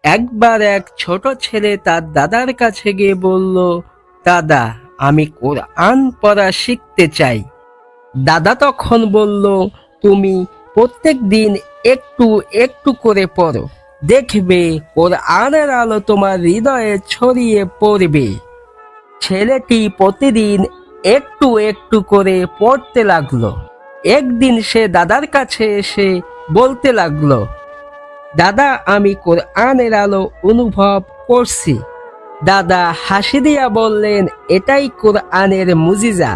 একবার এক ছোট ছেলে তার দাদার কাছে গিয়ে বলল, দাদা, আমি কোরআন পড়া শিখতে চাই। দাদা তখন বলল, তুমি প্রত্যেক দিন একটু একটু করে পড়ো, দেখবে কোরআনের আলো তোমার হৃদয়ে ছড়িয়ে পড়বে। ছেলেটি প্রতিদিন একটু একটু করে পড়তে লাগলো। একদিন সে দাদার কাছে এসে বলতে লাগলো, দাদা, আমি কোরআনের আলো অনুভব করছি। দাদা হাসি দিয়া বললেন, এটাই কোরআনের মুজিজা।